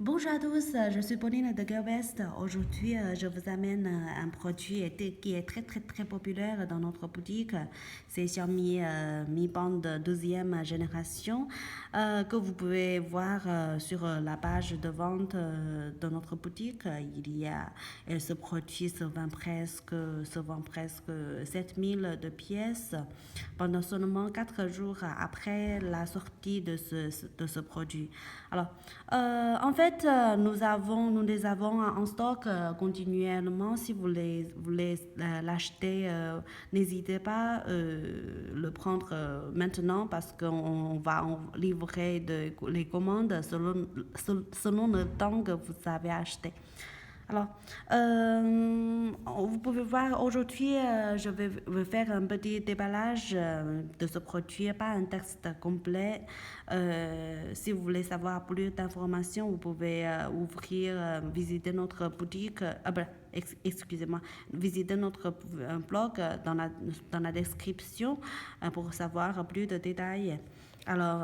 Bonjour à tous, je suis Pauline de Gearbest. Aujourd'hui, je vous amène un produit qui est très populaire dans notre boutique. C'est Xiaomi Mi Band 12e génération que vous pouvez voir sur la page de vente de notre boutique. Ce produit se vend presque 7000 de pièces pendant seulement 4 jours après la sortie de ce produit. Alors, en fait, nous les avons en stock continuellement. Si vous voulez l'acheter, n'hésitez pas le prendre maintenant parce qu'on va en livrer les commandes selon le temps que vous avez acheté. Alors, vous pouvez voir aujourd'hui, je vais faire un petit déballage de ce produit, pas un texte complet. Si vous voulez savoir plus d'informations, vous pouvez visiter notre boutique, excusez-moi, visiter notre blog dans la description pour savoir plus de détails. Alors,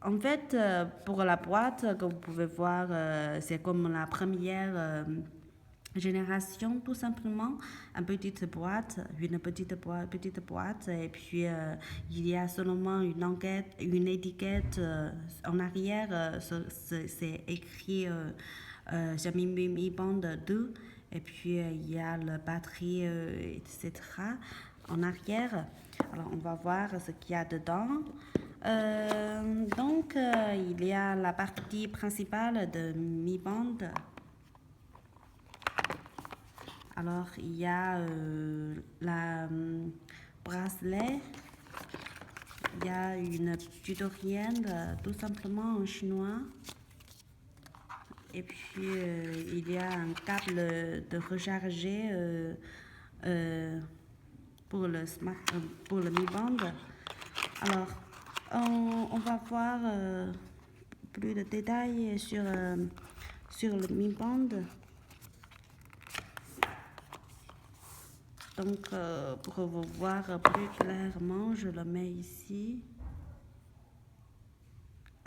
en fait, pour la boîte que vous pouvez voir, c'est comme la première génération, tout simplement. Une petite boîte, et puis il y a seulement une étiquette en arrière. C'est écrit Xiaomi Mi Band 2, et puis il y a la batterie, etc. en arrière. Alors, on va voir ce qu'il y a dedans. Donc, il y a la partie principale de Mi Band. Alors, il y a la bracelet. Il y a une tutoriel tout simplement en chinois. Et puis, il y a un câble de recharger pour le Mi Band. Alors, on va voir plus de détails sur le Mi Band. Donc, pour vous voir plus clairement, je le mets ici.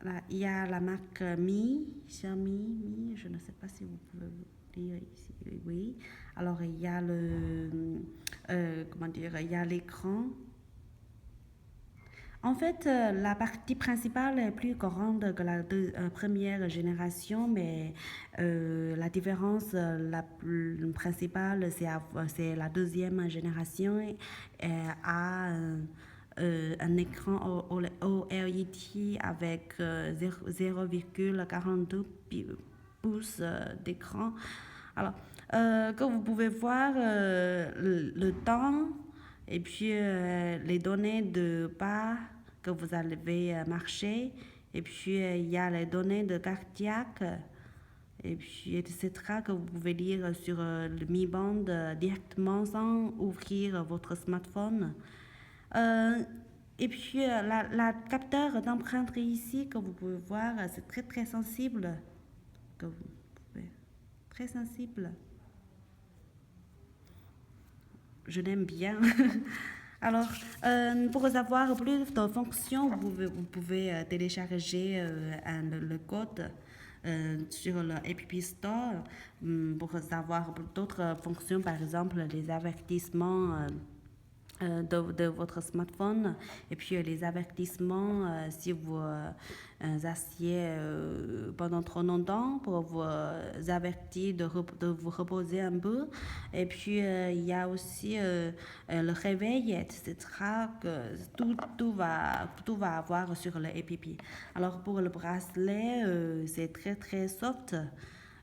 Là, il y a la marque Xiaomi, je ne sais pas si vous pouvez lire ici, oui. Alors, il y a il y a l'écran. En fait, la partie principale est plus grande que la première génération, mais la différence la plus principale, c'est la deuxième génération a un écran OLED avec 0,42 pouces d'écran. Alors, que vous pouvez voir le temps et puis les données de pas que vous avez marché, et puis il y a les données de cardiaque, et puis etc. que vous pouvez lire sur le Mi Band directement sans ouvrir votre smartphone. Et puis la capteur d'empreinte ici que vous pouvez voir, c'est très sensible, que vous pouvez, très sensible. Je l'aime bien. Alors, pour savoir plus de fonctions, vous pouvez télécharger le code sur le App Store pour savoir d'autres fonctions, par exemple les avertissements de votre smartphone, et puis les avertissements si vous asseyez pendant trop longtemps, pour vous avertir de vous reposer un peu. Et puis il y a aussi le réveil, etc. que tout va avoir sur le app. Alors, pour le bracelet, c'est très soft.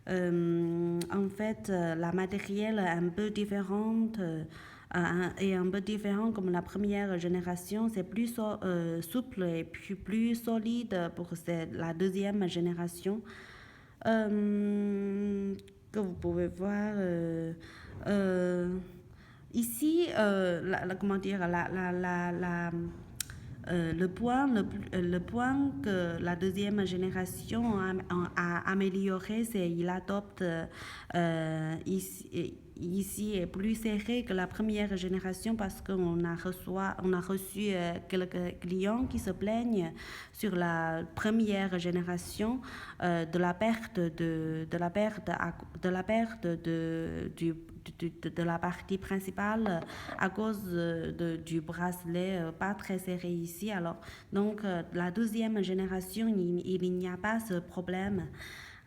En fait, la matériel est un peu différente et un peu différent comme la première génération. C'est plus souple et puis plus solide pour la deuxième génération. Que vous pouvez voir ici, comment dire, le point que la deuxième génération a amélioré, c'est qu'il adopte ici est plus serré que la première génération parce qu'on a reçu quelques clients qui se plaignent sur la première génération de la perte de la partie principale à cause du bracelet pas très serré ici. Alors, donc, la deuxième génération, il n'y a pas ce problème.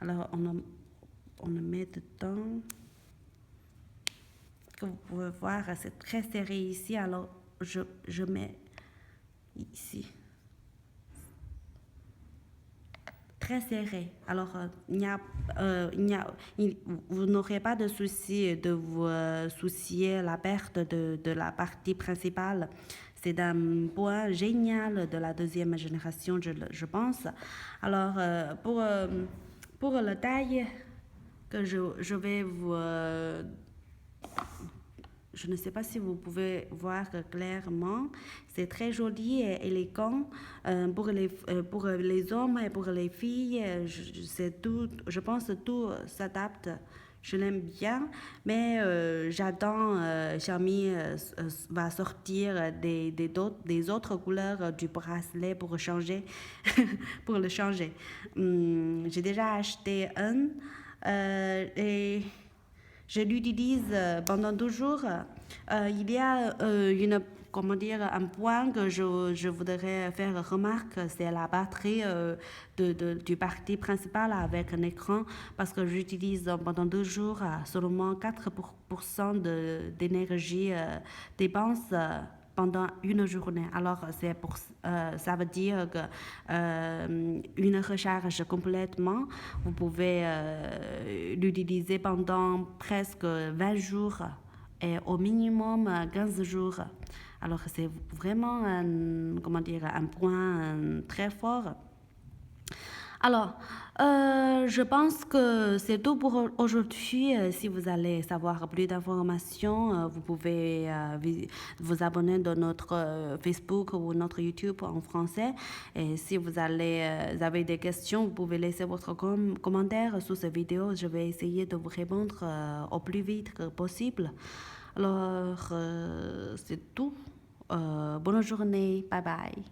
Alors, on le met dedans. Comme vous pouvez voir, c'est très serré ici. Alors, je mets ici. Très serré. Alors, vous n'aurez pas de souci de vous soucier la perte de la partie principale. C'est un point génial de la deuxième génération, je pense. Alors, pour la taille que je vais vous... je ne sais pas si vous pouvez voir clairement. C'est très joli et élégant pour les hommes et pour les filles. Je pense que tout s'adapte. Je l'aime bien, mais j'attends Xiaomi va sortir des autres couleurs du bracelet pour changer, pour le changer. J'ai déjà acheté un et je l'utilise pendant 2 jours. Il y a comment dire, un point que je voudrais faire remarque, c'est la batterie du parti principal avec un écran, parce que j'utilise pendant 2 jours seulement 4% d'énergie dépense pendant une journée. Alors, ça veut dire que une recharge complètement, vous pouvez l'utiliser pendant presque 20 jours et au minimum 15 jours. Alors, c'est vraiment un point très fort. Alors, je pense que c'est tout pour aujourd'hui. Si vous allez savoir plus d'informations, vous pouvez vous abonner dans notre Facebook ou notre YouTube en français. Et si vous avez des questions, vous pouvez laisser votre commentaire sous cette vidéo. Je vais essayer de vous répondre au plus vite que possible. Alors, c'est tout. Bonne journée. Bye bye.